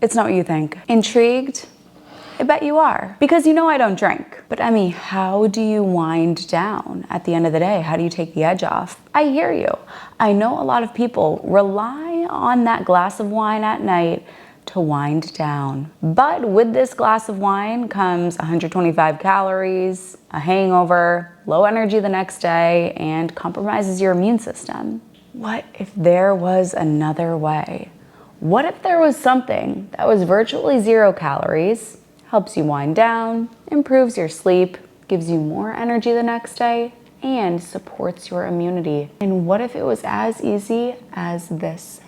It's not what you think. Intrigued? I bet you are. Because you know I don't drink. But Emmie, how do you wind down at the end of the day? How do you take the edge off? I hear you. I know a lot of people rely on that glass of wine at night to wind down. But with this glass of wine comes 125 calories, a hangover, low energy the next day, and compromises your immune system. What if there was another way? What if there was something that was virtually 0 calories, helps you wind down, improves your sleep, gives you more energy the next day, and supports your immunity? And what if it was as easy as this?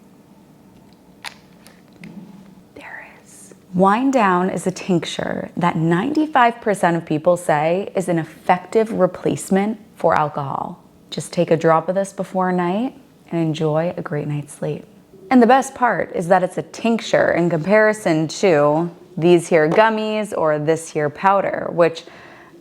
Wind Down is a tincture that 95% of people say is an effective replacement for alcohol. Just take a drop of this before a night and enjoy a great night's sleep. And the best part is that it's a tincture in comparison to these here gummies or this here powder, which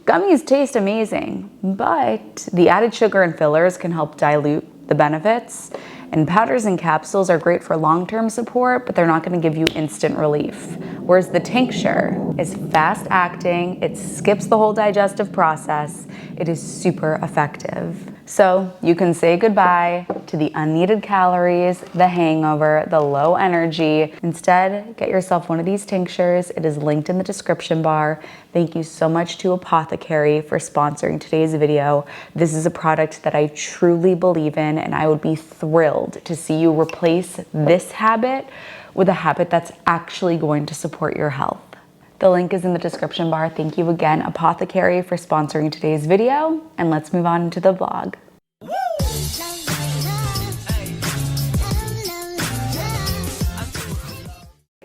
gummies taste amazing, but the added sugar and fillers can help dilute the benefits. And powders and capsules are great for long-term support, but they're not gonna give you instant relief. Whereas the tincture is fast-acting, it skips the whole digestive process, it is super effective. So you can say goodbye to the unneeded calories, the hangover, the low energy. Instead, get yourself one of these tinctures. It is linked in the description bar. Thank you so much to Apothecary for sponsoring today's video. This is a product that I truly believe in, and I would be thrilled to see you replace this habit with a habit that's actually going to support your health. The link is in the description bar. Thank you again, Apothecary, for sponsoring today's video, and let's move on to the vlog.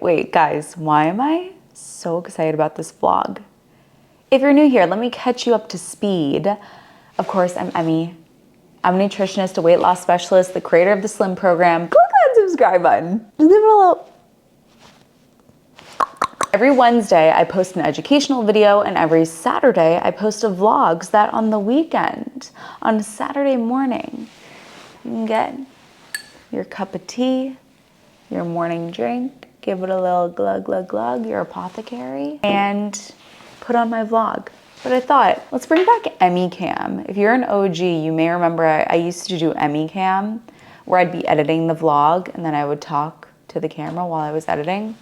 Wait, guys, why am I so excited about this vlog? If you're new here, let me catch you up to speed. Of course, I'm Emmie. I'm a nutritionist, a weight loss specialist, the creator of the Slim program. Click that subscribe button. Just leave it a little. Every Wednesday, I post an educational video, and every Saturday, I post a vlog so that on the weekend, on Saturday morning, you can get your cup of tea, your morning drink, give it a little glug, glug, glug, your Apothecary, and put on my vlog. But I thought, let's bring back Emmie Cam. If you're an OG, you may remember I used to do Emmie Cam, where I'd be editing the vlog, and then I would talk to the camera while I was editing.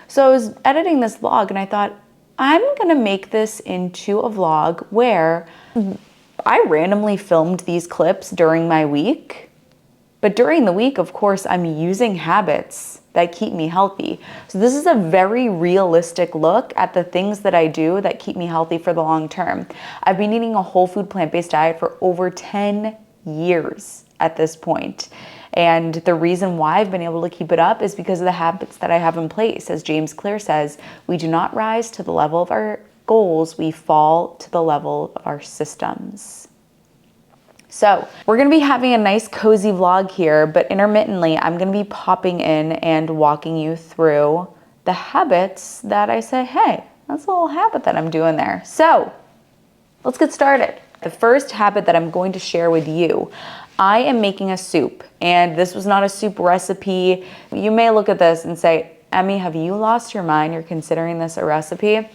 So I was editing this vlog and I thought, I'm gonna make this into a vlog where I randomly filmed these clips during my week. But during the week, of course, I'm using habits that keep me healthy. So this is a very realistic look at the things that I do that keep me healthy for the long term. I've been eating a whole food plant-based diet for over 10 years at this point. And the reason why I've been able to keep it up is because of the habits that I have in place. As James Clear says, we do not rise to the level of our goals, we fall to the level of our systems. So we're gonna be having a nice cozy vlog here, but intermittently I'm gonna be popping in and walking you through the habits that I say, hey, that's a little habit that I'm doing there. So let's get started. The first habit that I'm going to share with you, I am making a soup, and this was not a soup recipe. You may look at this and say, Emmie, have you lost your mind? You're considering this a recipe?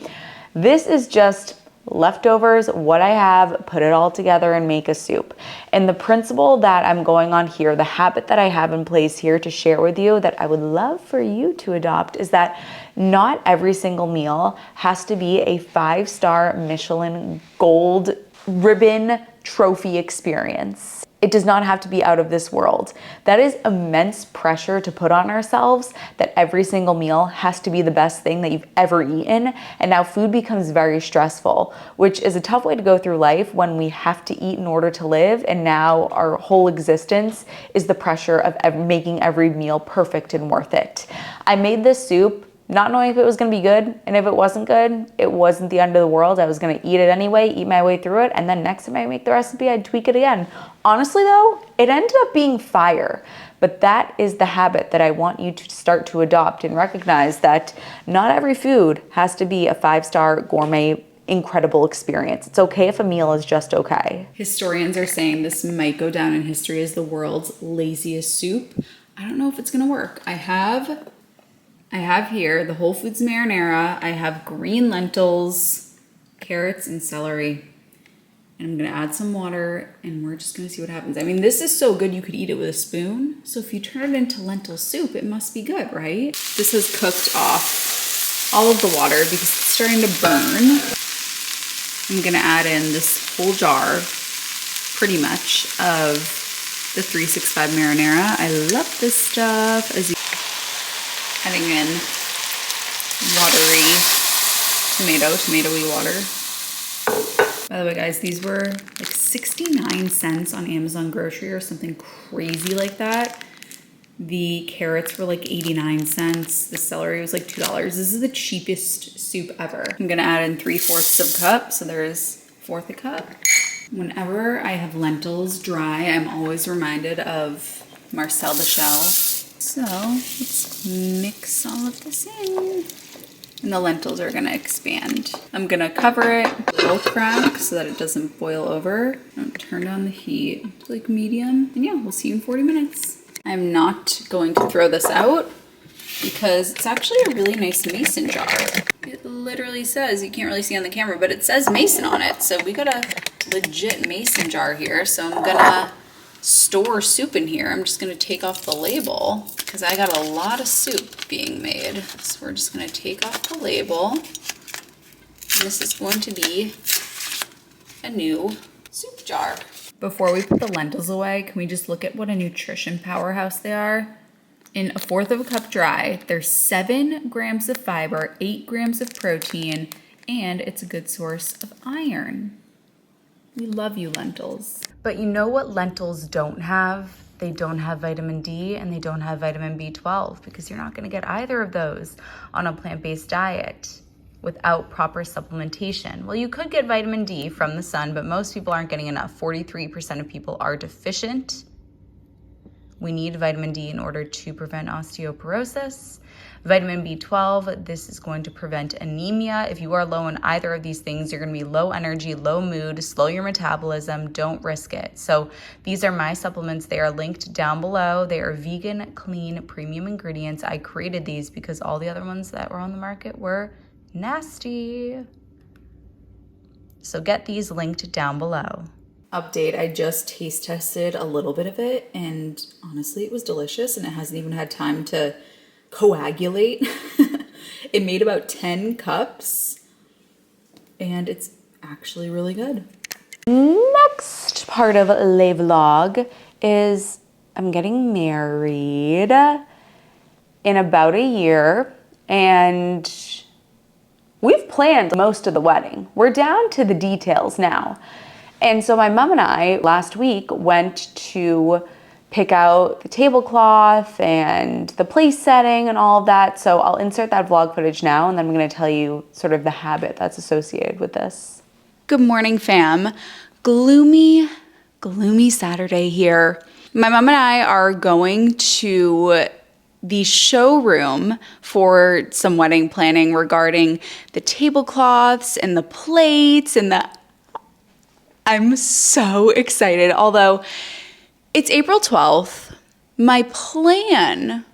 This is just leftovers, what I have, put it all together and make a soup. And the principle that I'm going on here, the habit that I have in place here to share with you that I would love for you to adopt is that not every single meal has to be a 5-star Michelin gold ribbon trophy experience. It does not have to be out of this world. That is immense pressure to put on ourselves, that every single meal has to be the best thing that you've ever eaten. And now food becomes very stressful, which is a tough way to go through life when we have to eat in order to live. And now our whole existence is the pressure of making every meal perfect and worth it. I made this soup not knowing if it was gonna be good, and if it wasn't good, it wasn't the end of the world. I was gonna eat it anyway, eat my way through it, and then next time I make the recipe, I'd tweak it again. Honestly though, it ended up being fire. But that is the habit that I want you to start to adopt and recognize that not every food has to be a 5-star gourmet incredible experience. It's okay if a meal is just okay. Historians are saying this might go down in history as the world's laziest soup. I don't know if it's gonna work. I have I have here the Whole Foods marinara. I have green lentils, carrots, and celery. And I'm gonna add some water and we're just gonna see what happens. I mean, this is so good you could eat it with a spoon. So if you turn it into lentil soup, it must be good, right? This has cooked off all of the water because it's starting to burn. I'm gonna add in this whole jar, pretty much, of the 365 marinara. I love this stuff. As you adding in watery tomatoey water. By the way, guys, these were like 69 cents on Amazon grocery or something crazy like that. The carrots were like 89 cents. The celery was like $2. This is the cheapest soup ever. I'm gonna add in 3/4 of a cup, so there's 1/4 a cup. Whenever I have lentils dry, I'm always reminded of Marcel the Shell. So let's mix all of this in. And the lentils are gonna expand. I'm gonna cover it with a low crack so that it doesn't boil over. Turn down the heat to like medium. And yeah, we'll see you in 40 minutes. I'm not going to throw this out because it's actually a really nice mason jar. It literally says, you can't really see on the camera, but it says mason on it. So we got a legit mason jar here. So I'm gonna store soup in here. I'm just gonna take off the label because I got a lot of soup being made. So we're just gonna take off the label. And this is going to be a new soup jar. Before we put the lentils away, can we just look at what a nutrition powerhouse they are? In 1/4 of a cup dry, there's 7 grams of fiber, 8 grams of protein, and it's a good source of iron. We love you, lentils. But you know what lentils don't have? They don't have vitamin D and they don't have vitamin B12 because you're not gonna get either of those on a plant-based diet without proper supplementation. Well, you could get vitamin D from the sun, but most people aren't getting enough. 43% of people are deficient. We need vitamin D in order to prevent osteoporosis. Vitamin B12, this is going to prevent anemia. If you are low in either of these things, you're gonna be low energy, low mood, slow your metabolism, don't risk it. So these are my supplements. They are linked down below. They are vegan, clean, premium ingredients. I created these because all the other ones that were on the market were nasty. So get these linked down below. Update, I just taste tested a little bit of it and honestly it was delicious and it hasn't even had time to coagulate. It made about 10 cups and it's actually really good. Next part of Le Vlog is I'm getting married in about a year and we've planned most of the wedding. We're down to the details now. And so my mom and I last week went to pick out the tablecloth and the place setting and all of that. So I'll insert that vlog footage now and then I'm gonna tell you sort of the habit that's associated with this. Good morning, fam. Gloomy Saturday here. My mom and I are going to the showroom for some wedding planning regarding the tablecloths and the plates and I'm so excited. Although it's April 12th, my plan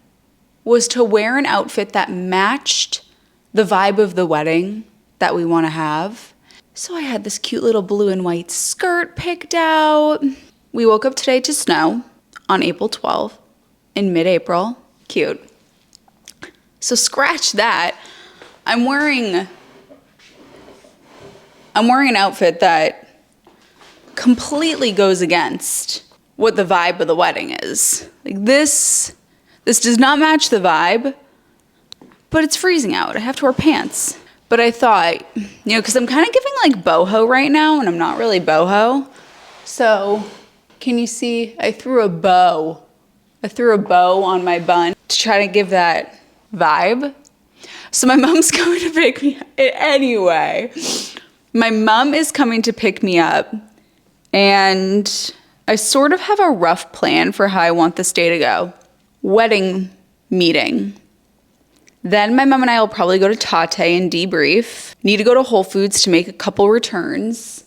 was to wear an outfit that matched the vibe of the wedding that we want to have. So I had this cute little blue and white skirt picked out. We woke up today to snow on April 12th in mid-April. Cute. So scratch that. I'm wearing an outfit that completely goes against what the vibe of the wedding is. Like this does not match the vibe, but it's freezing out. I have to wear pants. But I thought, because I'm kind of giving like boho right now, and I'm not really boho. So can you see? I threw a bow on my bun to try to give that vibe. So my mom's going to pick me up. Anyway, my mom is coming to pick me up, and I sort of have a rough plan for how I want this day to go. Wedding meeting. Then my mom and I will probably go to Tate and debrief. Need to go to Whole Foods to make a couple returns.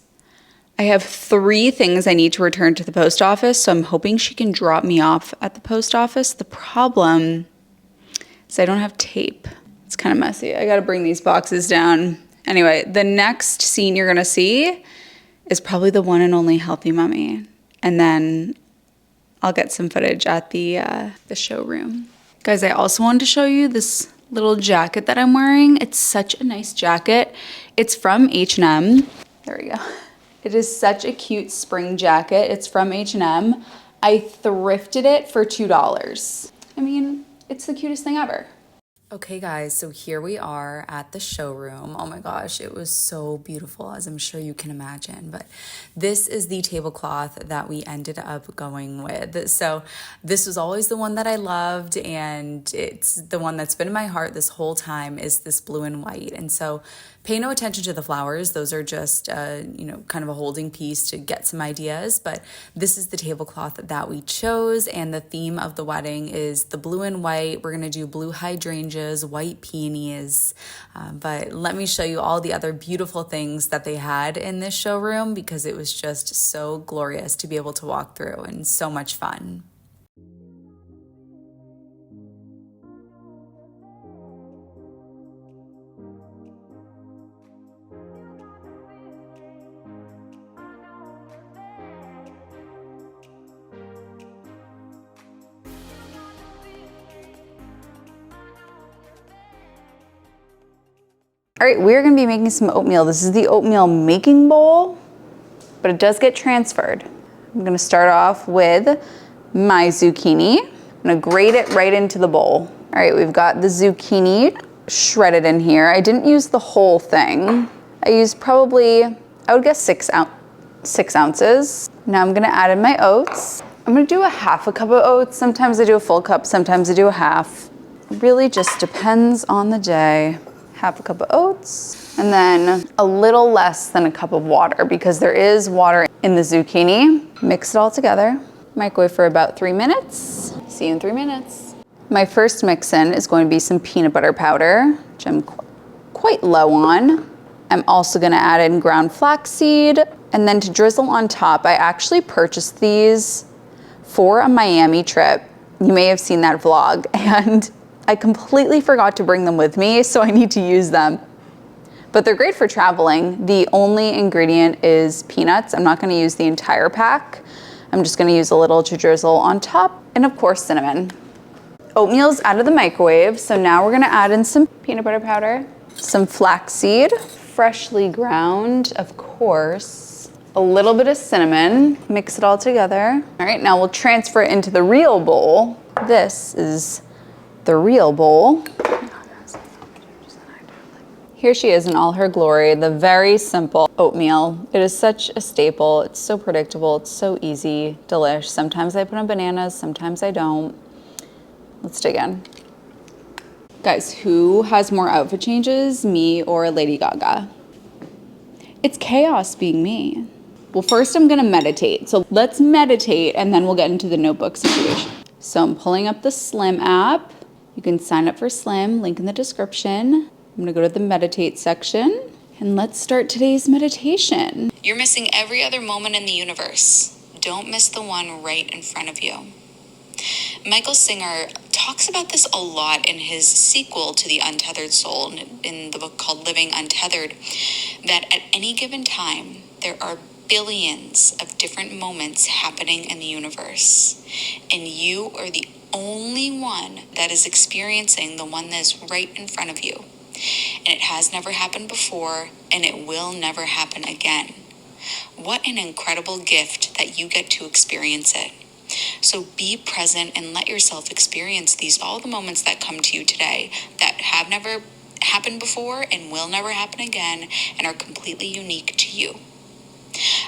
I have 3 things I need to return to the post office, so I'm hoping she can drop me off at the post office. The problem So I don't have tape. It's kind of messy. I got to bring these boxes down. Anyway, the next scene you're going to see is probably the one and only Healthy Mummy. And then I'll get some footage at the showroom. Guys, I also wanted to show you this little jacket that I'm wearing. It's such a nice jacket. It's from H&M. There we go. It is such a cute spring jacket. It's from H&M. I thrifted it for $2. I mean, it's the cutest thing ever. Okay guys, so here we are at the showroom. Oh my gosh, it was so beautiful, as I'm sure you can imagine. But this is the tablecloth that we ended up going with. So this was always the one that I loved, and it's the one that's been in my heart this whole time, is this blue and white. And so pay no attention to the flowers. Those are just, kind of a holding piece to get some ideas. But this is the tablecloth that we chose, and the theme of the wedding is the blue and white. We're going to do blue hydrangeas, white peonies. But let me show you all the other beautiful things that they had in this showroom, because it was just so glorious to be able to walk through and so much fun. All right, we're gonna be making some oatmeal. This is the oatmeal making bowl, but it does get transferred. I'm gonna start off with my zucchini. I'm gonna grate it right into the bowl. All right, we've got the zucchini shredded in here. I didn't use the whole thing. I used probably, I would guess 6 ounces. Now I'm gonna add in my oats. I'm gonna do a half a cup of oats. Sometimes I do a full cup, sometimes I do a half. It really just depends on the day. Half a cup of oats, and then a little less than a cup of water, because there is water in the zucchini. Mix it all together. Microwave for about 3 minutes. See you in 3 minutes. My first mix-in is going to be some peanut butter powder, which I'm quite low on. I'm also gonna add in ground flaxseed, and then to drizzle on top, I actually purchased these for a Miami trip. You may have seen that vlog, and I completely forgot to bring them with me, so I need to use them. But they're great for traveling. The only ingredient is peanuts. I'm not gonna use the entire pack. I'm just gonna use a little to drizzle on top, and of course, cinnamon. Oatmeal's out of the microwave, so now we're gonna add in some peanut butter powder, some flaxseed, freshly ground, of course, a little bit of cinnamon, mix it all together. All right, now we'll transfer it into the real bowl. This is the real bowl. Here she is in all her glory, the very simple oatmeal. It is such a staple. It's so predictable. It's so easy, delish. Sometimes I put in bananas, sometimes I don't. Let's dig in. Guys, who has more outfit changes, me or Lady Gaga? It's chaos being me. Well, first I'm gonna meditate. So let's meditate, and then we'll get into the notebook situation. So I'm pulling up the Slim app. You can sign up for Slim, link in the description. I'm gonna go to the meditate section, and let's start today's meditation. You're missing every other moment in the universe. Don't miss the one right in front of you. Michael Singer talks about this a lot in his sequel to The Untethered Soul, in the book called Living Untethered, that at any given time, there are billions of different moments happening in the universe, and you are the only one that is experiencing the one that is right in front of you. And it has never happened before, and it will never happen again. What an incredible gift that you get to experience it. So be present and let yourself experience all the moments that come to you today that have never happened before and will never happen again and are completely unique to you.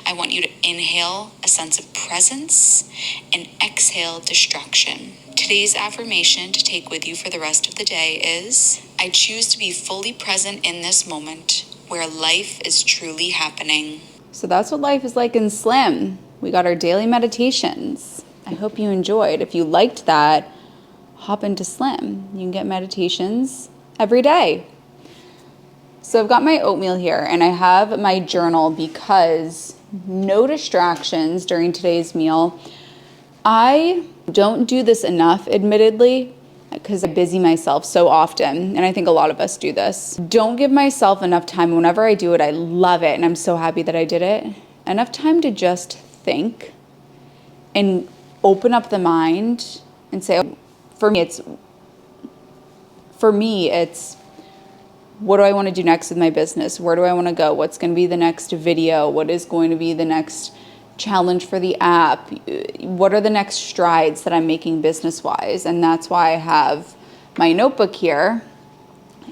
I want you to inhale a sense of presence and exhale distraction. Today's affirmation to take with you for the rest of the day is, I choose to be fully present in this moment where life is truly happening. So that's what life is like in Slim. We got our daily meditations. I hope you enjoyed. If you liked that, hop into Slim. You can get meditations every day. So I've got my oatmeal here, and I have my journal because no distractions during today's meal. I don't do this enough, admittedly, because I busy myself so often, and I think a lot of us do this. Don't give myself enough time. Whenever I do it, I love it, and I'm so happy that I did it. Enough time to just think and open up the mind and say, for me, it's what do I want to do next with my business? Where do I want to go? What's going to be the next video? What is going to be the next challenge for the app? What are the next strides that I'm making business-wise? And that's why I have my notebook here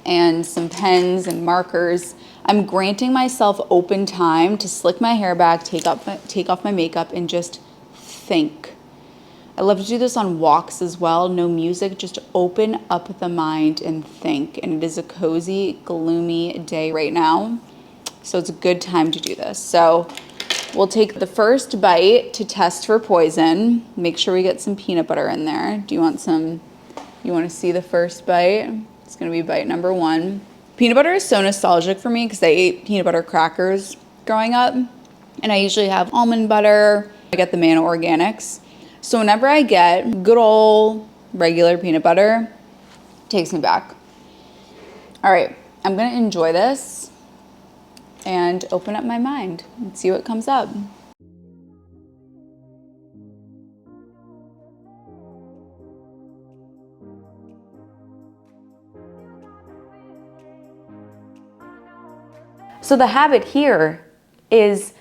and some pens and markers. I'm granting myself open time to slick my hair back, take off my makeup, and just think. I love to do this on walks as well. No music, just open up the mind and think. And it is a cozy, gloomy day right now, so it's a good time to do this. So we'll take the first bite to test for poison. Make sure we get some peanut butter in there. You want to see the first bite? It's going to be bite number 1. Peanut butter is so nostalgic for me because I ate peanut butter crackers growing up. And I usually have almond butter. I get the Manna Organics. So whenever I get good old regular peanut butter, it takes me back. All right, I'm going to enjoy this and open up my mind and see what comes up. So the habit here is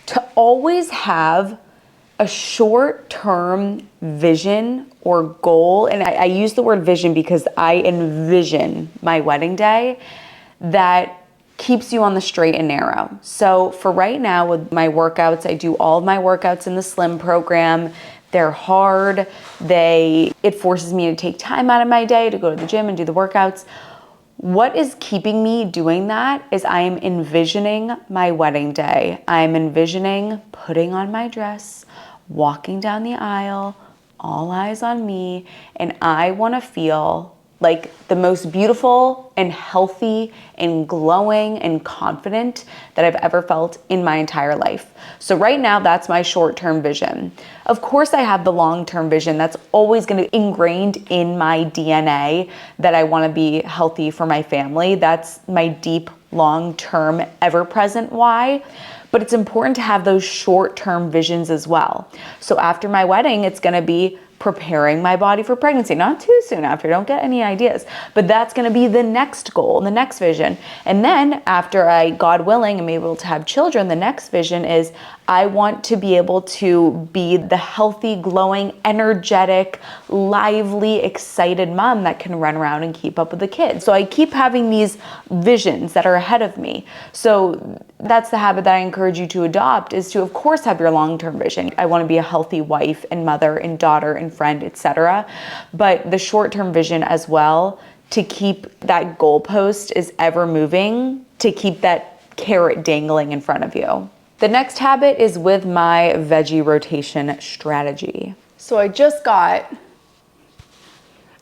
to always have a short-term vision or goal. And I use the word vision because I envision my wedding day that keeps you on the straight and narrow. So for right now with my workouts, I do all of my workouts in the Slim program. They're hard. It forces me to take time out of my day to go to the gym and do the workouts. What is keeping me doing that is I am envisioning my wedding day. I'm envisioning putting on my dress, walking down the aisle, all eyes on me, and I want to feel like the most beautiful and healthy and glowing and confident that I've ever felt in my entire life. So right now, that's my short-term vision. Of course, I have the long-term vision that's always going to be ingrained in my DNA that I want to be healthy for my family. That's my deep, long-term, ever-present why. But it's important to have those short-term visions as well. So after my wedding, it's going to be preparing my body for pregnancy. Not too soon after, don't get any ideas. But that's going to be the next goal, the next vision. And then after I, God willing, am able to have children, the next vision is I want to be able to be the healthy, glowing, energetic, lively, excited mom that can run around and keep up with the kids. So I keep having these visions that are ahead of me. So that's the habit that I encourage you to adopt, is to, of course, have your long-term vision. I want to be a healthy wife and mother and daughter and friend, etc. But the short-term vision as well, to keep that goalpost is ever moving, to keep that carrot dangling in front of you. The next habit is with my veggie rotation strategy. So I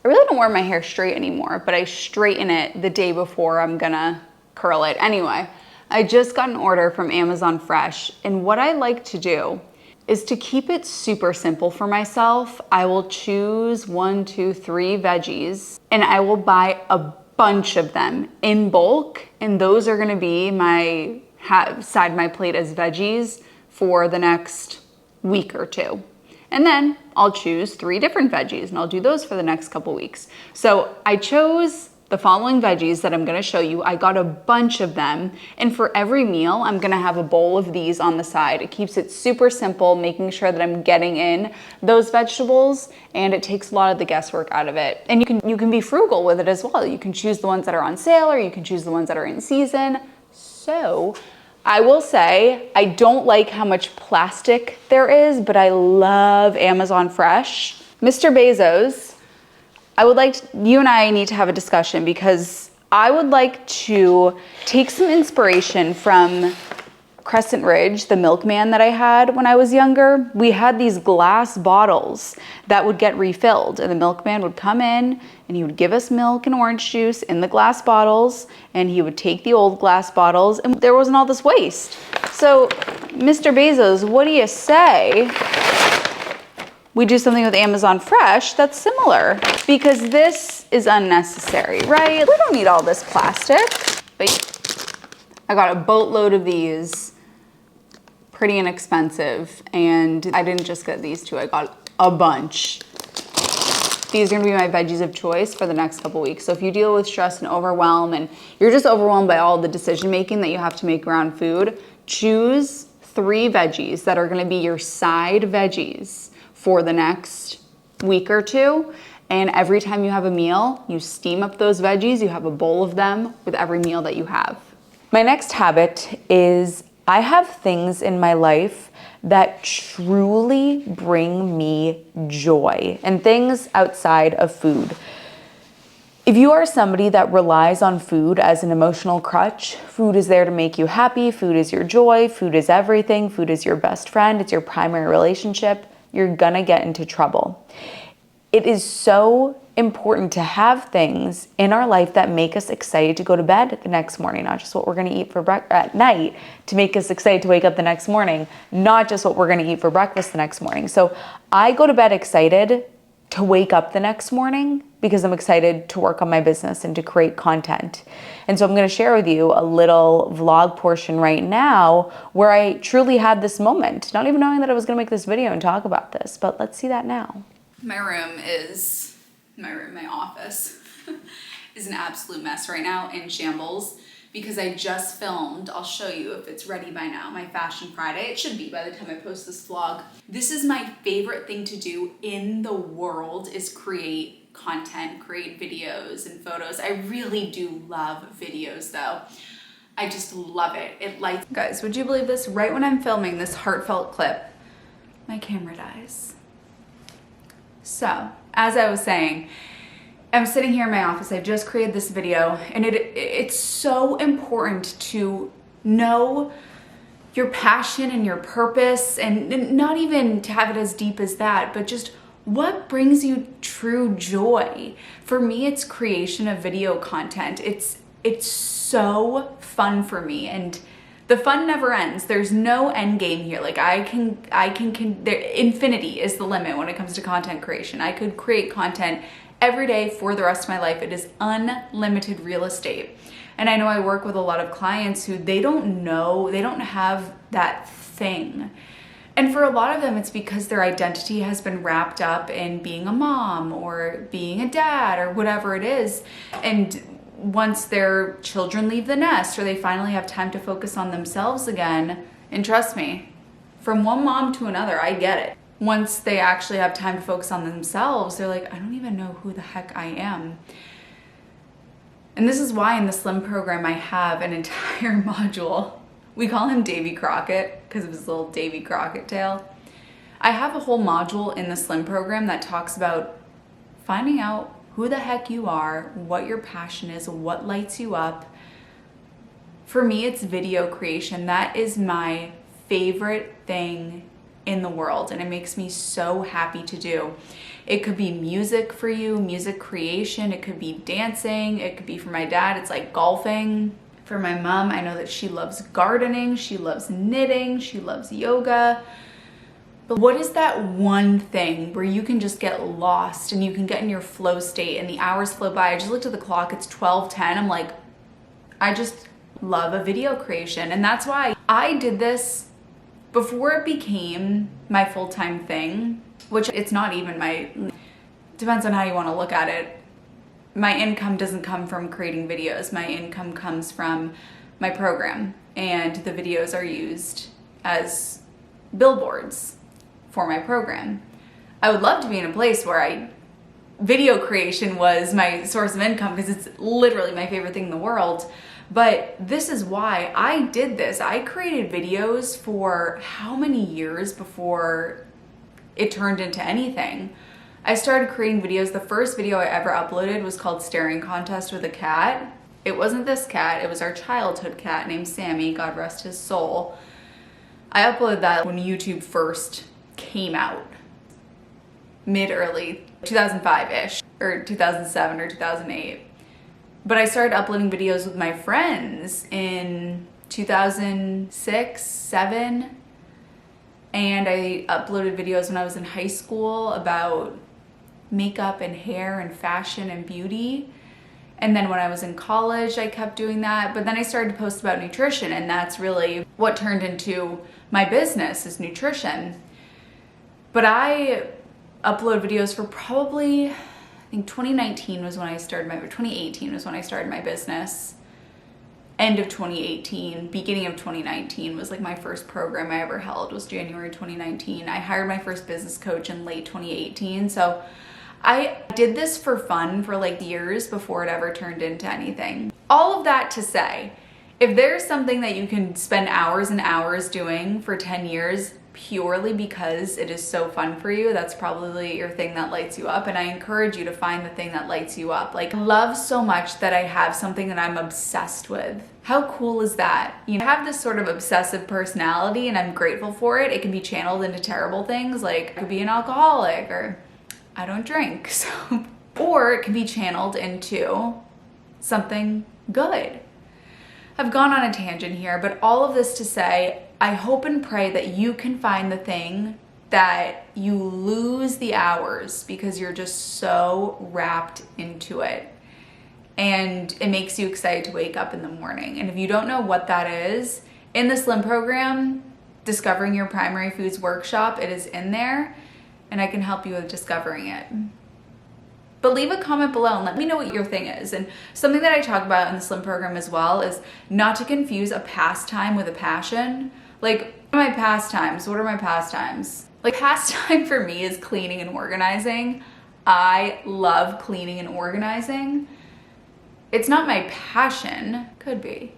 really don't wear my hair straight anymore, but I straighten it the day before I'm gonna curl it. Anyway, I just got an order from Amazon Fresh, and what I like to do is to keep it super simple for myself. I will choose 1, 2, 3 veggies, and I will buy a bunch of them in bulk, and those are gonna be my side my plate as veggies for the next week or 2. And then I'll choose 3 different veggies, and I'll do those for the next couple weeks. So I chose the following veggies that I'm gonna show you. I got a bunch of them, and for every meal, I'm gonna have a bowl of these on the side. It keeps it super simple, making sure that I'm getting in those vegetables, and it takes a lot of the guesswork out of it. And you can be frugal with it as well. You can choose the ones that are on sale, or you can choose the ones that are in season. So I will say, I don't like how much plastic there is, but I love Amazon Fresh. Mr. Bezos, you and I need to have a discussion, because I would like to take some inspiration from Crescent Ridge, the milkman that I had when I was younger. We had these glass bottles that would get refilled, and the milkman would come in and he would give us milk and orange juice in the glass bottles, and he would take the old glass bottles, and there wasn't all this waste. So, Mr. Bezos, what do you say we do something with Amazon Fresh that's similar, because this is unnecessary, right? We don't need all this plastic. But I got a boatload of these, pretty inexpensive, and I didn't just get these two, I got a bunch. These are gonna be my veggies of choice for the next couple weeks. So if you deal with stress and overwhelm and you're just overwhelmed by all the decision making that you have to make around food, choose 3 veggies that are gonna be your side veggies for the next week or 2. And every time you have a meal, you steam up those veggies, you have a bowl of them with every meal that you have. My next habit is I have things in my life that truly bring me joy, and things outside of food. If you are somebody that relies on food as an emotional crutch, food is there to make you happy, food is your joy, food is everything, food is your best friend, it's your primary relationship, you're gonna get into trouble. It is so important to have things in our life that make us excited to go to bed the next morning, not just what we're gonna eat for breakfast at night to make us excited to wake up the next morning, not just what we're gonna eat for breakfast the next morning. So I go to bed excited to wake up the next morning because I'm excited to work on my business and to create content. And so I'm gonna share with you a little vlog portion right now where I truly had this moment, not even knowing that I was gonna make this video and talk about this, but let's see that now. My office is an absolute mess right now, in shambles, because I just filmed, I'll show you if it's ready by now, my Fashion Friday. It should be by the time I post this vlog. This is my favorite thing to do in the world, is create content, create videos and photos. I really do love videos though. I just love it. It lights. Guys, would you believe this? Right when I'm filming this heartfelt clip, my camera dies. So, as I was saying, I'm sitting here in my office. I just created this video, and it's so important to know your passion and your purpose, and not even to have it as deep as that, but just what brings you true joy. For me, it's creation of video content. It's so fun for me, and the fun never ends. There's no end game here. Like infinity is the limit when it comes to content creation. I could create content every day for the rest of my life. It is unlimited real estate. And I know I work with a lot of clients who they don't have that thing. And for a lot of them, it's because their identity has been wrapped up in being a mom or being a dad or whatever it is. And once their children leave the nest or they finally have time to focus on themselves again, and trust me, from one mom to another, I get it. Once they actually have time to focus on themselves, they're like, I don't even know who the heck I am. And this is why in the Slim program, I have an entire module. We call him Davy Crockett because of his little Davy Crockett tail. I have a whole module in the Slim program that talks about finding out who the heck you are, what your passion is, what lights you up. For me, it's video creation. That is my favorite thing in the world, and it makes me so happy to do. It could be music for you, music creation. It could be dancing. It could be, for my dad, it's like golfing. For my mom, I know that she loves gardening. She loves knitting. She loves yoga. But what is that one thing where you can just get lost and you can get in your flow state and the hours flow by? I just looked at the clock, it's 12:10. I'm like, I just love a video creation. And that's why I did this before it became my full-time thing, which it's not even depends on how you want to look at it. My income doesn't come from creating videos. My income comes from my program, and the videos are used as billboards for my program. I would love to be in a place where video creation was my source of income, because it's literally my favorite thing in the world. But this is why I did this. I created videos for how many years before it turned into anything? I started creating videos. The first video I ever uploaded was called Staring Contest with a Cat. It wasn't this cat, it was our childhood cat named Sammy, God rest his soul. I uploaded that when YouTube first came out, mid-early 2005-ish, or 2007 or 2008. But I started uploading videos with my friends in 2006, 2007, And I uploaded videos when I was in high school about makeup and hair and fashion and beauty. And then when I was in college, I kept doing that. But then I started to post about nutrition, and that's really what turned into my business, is nutrition. But I upload videos for probably, I think 2018 was when I started my business. End of 2018, beginning of 2019 was like my first program I ever held, was January 2019. I hired my first business coach in late 2018. So I did this for fun for like years before it ever turned into anything. All of that to say, if there's something that you can spend hours and hours doing for 10 years purely because it is so fun for you, that's probably your thing that lights you up. And I encourage you to find the thing that lights you up. Like, I love so much that I have something that I'm obsessed with. How cool is that? You know, I have this sort of obsessive personality, and I'm grateful for it. It can be channeled into terrible things, like I could be an alcoholic, or I don't drink, so, or it can be channeled into something good. I've gone on a tangent here, but all of this to say, I hope and pray that you can find the thing that you lose the hours because you're just so wrapped into it. And it makes you excited to wake up in the morning. And if you don't know what that is, in the Slim program, Discovering Your Primary Foods workshop, it is in there. And I can help you with discovering it. But leave a comment below and let me know what your thing is. And something that I talk about in the Slim program as well is not to confuse a pastime with a passion. Like, what are my pastimes? What are my pastimes? Like, pastime for me is cleaning and organizing. I love cleaning and organizing. It's not my passion. Could be.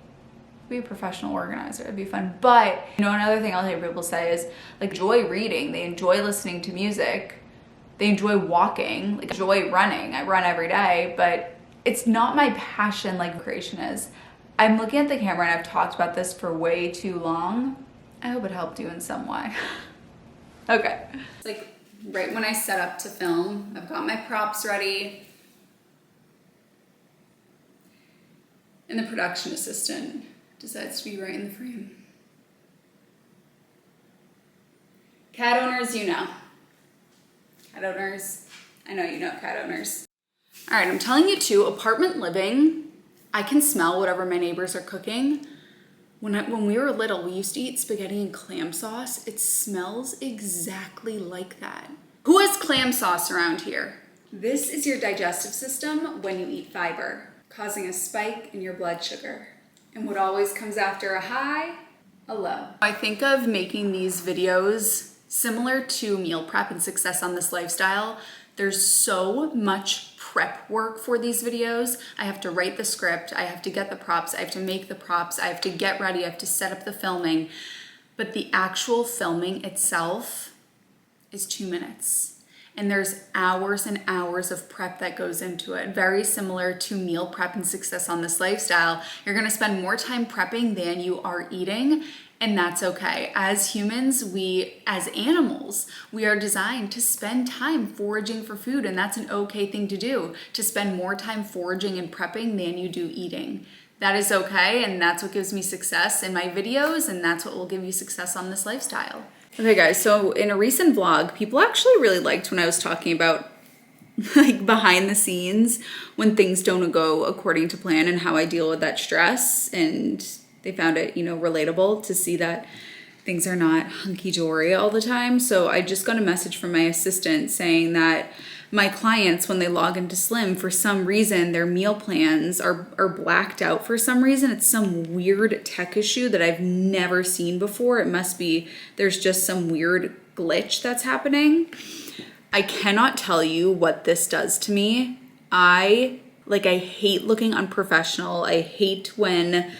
Be a professional organizer, it'd be fun. But you know, another thing I'll hear people say is like, enjoy reading, they enjoy listening to music, they enjoy walking, like enjoy running. I run every day, but it's not my passion like creation is. I'm looking at the camera and I've talked about this for way too long. I hope it helped you in some way. Okay. It's like right when I set up to film, I've got my props ready, and the production assistant decides to be right in the frame. Cat owners, you know. Cat owners, I know you know cat owners. All right, I'm telling you too, apartment living, I can smell whatever my neighbors are cooking. When we were little, we used to eat spaghetti and clam sauce. It smells exactly like that. Who has clam sauce around here? This is your digestive system when you eat fiber, causing a spike in your blood sugar. And what always comes after a high? A low. I think of making these videos similar to meal prep and success on this lifestyle. There's so much prep work for these videos. I have to write the script, I have to get the props, I have to make the props, I have to get ready, I have to set up the filming. But the actual filming itself is 2 minutes. And there's hours and hours of prep that goes into it. Very similar to meal prep and success on this lifestyle. You're gonna spend more time prepping than you are eating, and that's okay. As humans, as animals, we are designed to spend time foraging for food, and that's an okay thing to do, to spend more time foraging and prepping than you do eating. That is okay, and that's what gives me success in my videos, and that's what will give you success on this lifestyle. Okay guys, so in a recent vlog, people actually really liked when I was talking about like behind the scenes when things don't go according to plan and how I deal with that stress, and they found it, you know, relatable to see that things are not hunky-dory all the time. So I just got a message from my assistant saying that my clients, when they log into Slim, for some reason, their meal plans are blacked out for some reason. It's some weird tech issue that I've never seen before. It must be, there's just some weird glitch that's happening. I cannot tell you what this does to me. I hate looking unprofessional. I hate when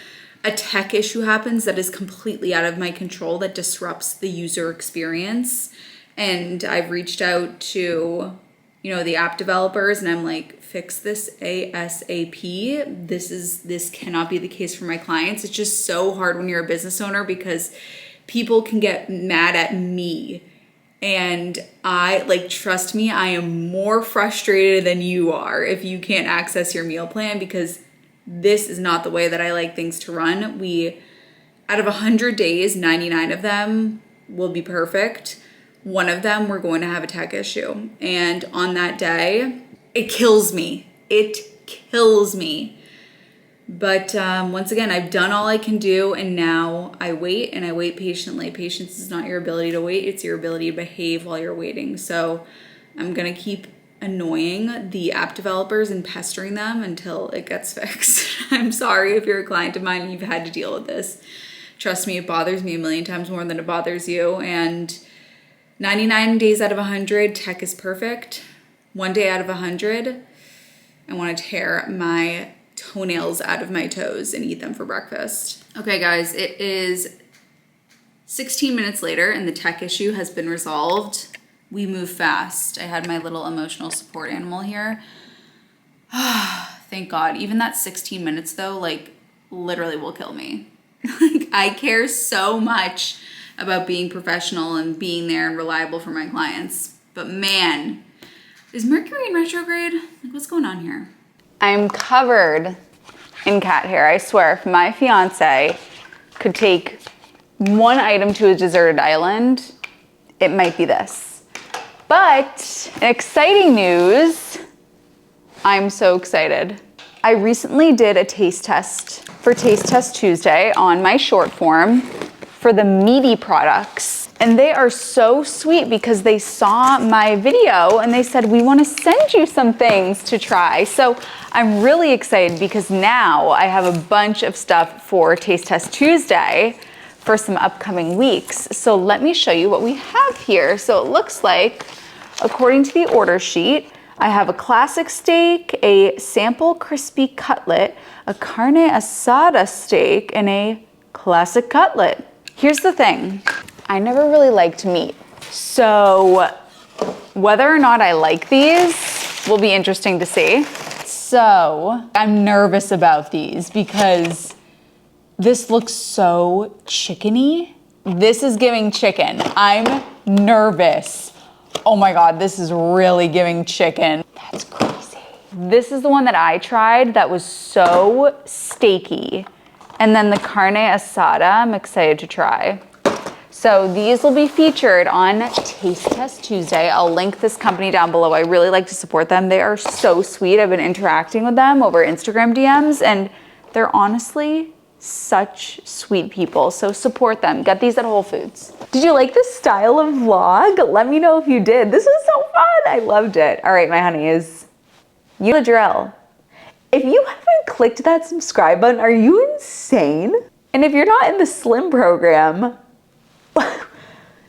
a tech issue happens that is completely out of my control, that disrupts the user experience. And I've reached out to, you know, the app developers, and I'm like, fix this ASAP. This cannot be the case for my clients. It's just so hard when you're a business owner because people can get mad at me. And trust me, I am more frustrated than you are if you can't access your meal plan, because this is not the way that I like things to run. Out of 100 days, 99 of them, will be perfect. One of them, we're going to have a tech issue. And on that day, it kills me. It kills me. But once again, I've done all I can do, and now I wait, and I wait patiently. Patience is not your ability to wait, it's your ability to behave while you're waiting. So I'm gonna keep annoying the app developers and pestering them until it gets fixed. I'm sorry if you're a client of mine and you've had to deal with this. Trust me, it bothers me a million times more than it bothers you. And 99 days out of 100, tech is perfect. 1 day out of 100, I want to tear my toenails out of my toes and eat them for breakfast. Okay guys, it is 16 minutes later and the tech issue has been resolved. We move fast. I had my little emotional support animal here. Thank God. Even that 16 minutes though, like literally will kill me. Like I care so much about being professional and being there and reliable for my clients. But man, is Mercury in retrograde? Like what's going on here? I'm covered in cat hair. I swear, if my fiance could take one item to a deserted island, it might be this. But exciting news, I'm so excited. I recently did a taste test for Taste Test Tuesday on my short form for the meaty products. And they are so sweet because they saw my video and they said, we want to send you some things to try. So I'm really excited because now I have a bunch of stuff for Taste Test Tuesday for some upcoming weeks. So let me show you what we have here. So it looks like, according to the order sheet, I have a classic steak, a sample crispy cutlet, a carne asada steak, and a classic cutlet. Here's the thing. I never really liked meat. So whether or not I like these will be interesting to see. So I'm nervous about these because this looks so chickeny. This is giving chicken. I'm nervous. Oh my God, this is really giving chicken. That's crazy. This is the one that I tried that was so steaky. And then the carne asada, I'm excited to try. So these will be featured on Taste Test Tuesday. I'll link this company down below. I really like to support them. They are so sweet. I've been interacting with them over Instagram DMs and they're honestly such sweet people. So support them. Get these at Whole Foods. Did you like this style of vlog? Let me know if you did. This was so fun. I loved it. All right, my honeys, you know the drill. If you haven't clicked that subscribe button, are you insane? And if you're not in the Slim program,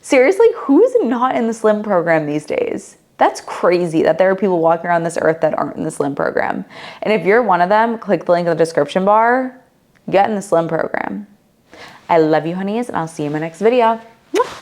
seriously, who's not in the Slim program these days? That's crazy that there are people walking around this earth that aren't in the Slim program. And if you're one of them, click the link in the description bar, get in the Slim program. I love you, honeys, and I'll see you in my next video. Mwah!